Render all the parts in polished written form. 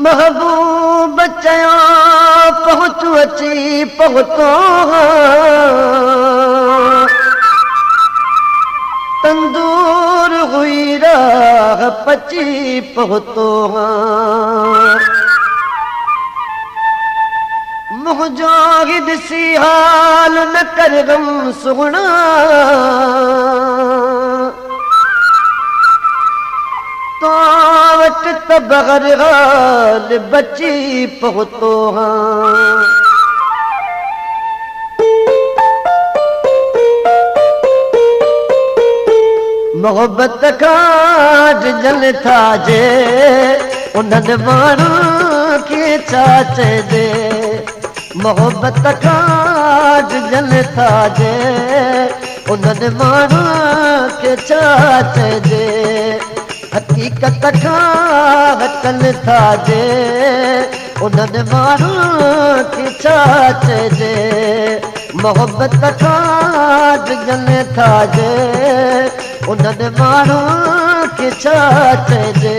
महबूब चयो पहुँचू अची पहुतो तंदूर हुई राह पची पहुतो मुझो ॾिसी हाल न कर गम सुगुणा तो वट त बग़ैर हाल बची पहुतो मोहब्बत का जल था जे उन्हनि माण्हू खे छा चइजे मोहब्बत का जल था जे उन्हनि माण्हू खे छा चइजे हक़ीक़त खां हटनि था जे उन्हनि माण्हू खे छा चइजे मोहब्बत खां जल था जे उन्हनि माण्हू खे छा चइजे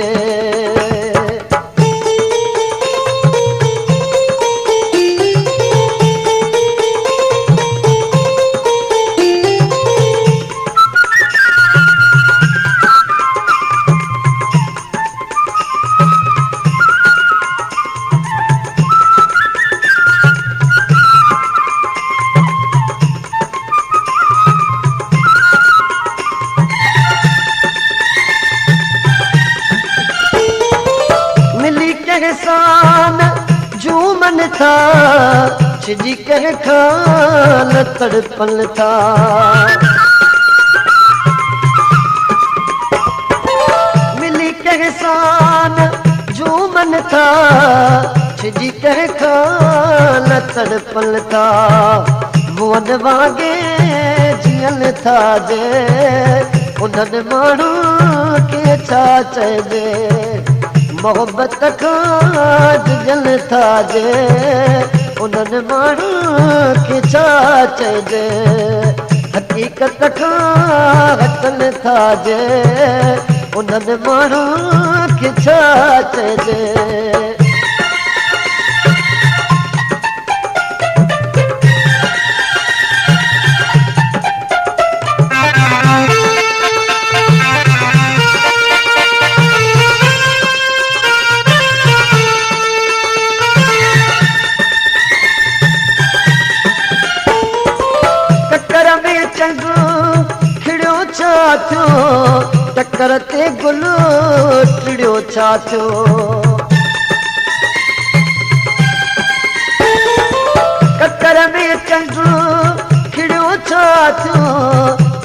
एहसान झूमन था छिजी कह खान तड़पन था मिली कहसान झूमन था छिजी कह खान तड़पन था मुअन वागे जियन था जे उन्हनि माण्हू खे छा चइजे मोहब्बत खां जल था जे उन्हनि माण्हू खे छा चइजे हक़ीक़त खां हटनि था जे उन्हनि माण्हू खे छा चइजे टक्कर ते गुल टिड़ियो छा थियो टक्कर में चंड खिड़ियो छा थियो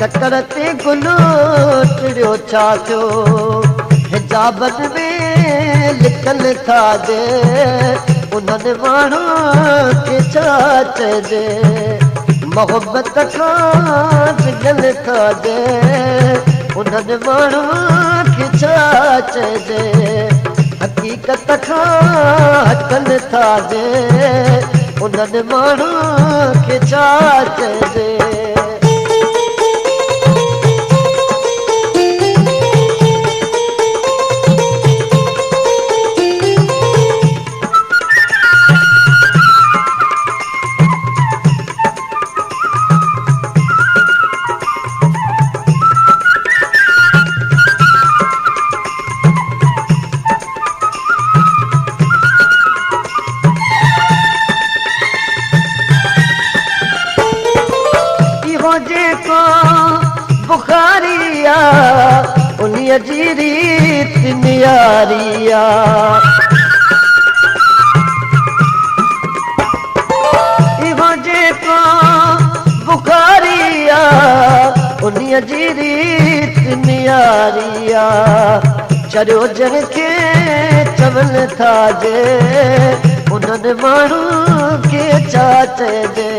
टक्कर ते गुल टिड़ियो छा थियो हिजाबन में लिखल था जे उन्हनि माण्हू खे छा चइजे मोहब्बत खां जल था जे उन्हनि माण्हू खे छा चइजे हक़ीक़त खां हटनि था जे उन्हनि माण्हू खे छा चइजे बुखारिया उन्हीअ जी रीत नियारिया इहो जेको बुखारिया उन्हीअ जी रीत नियारिया चरियो जंहिंखे चवनि था जे उन्हनि माण्हू खे छा चइजे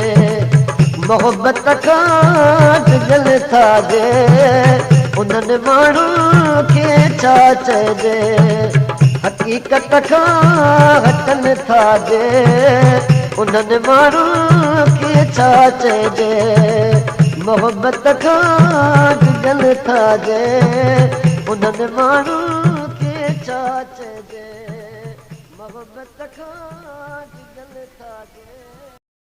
मोहब्बत खां जल था जे उन्हनि माण्हू खे छा चइजे हक़ीक़त खां हटनि था जे उन्हनि माण्हू खे छा चइजे मोहब्बत खां जल था जे उन्हनि माण्हू खे छा चइजे। मोहब्बत खां डिॼनि था के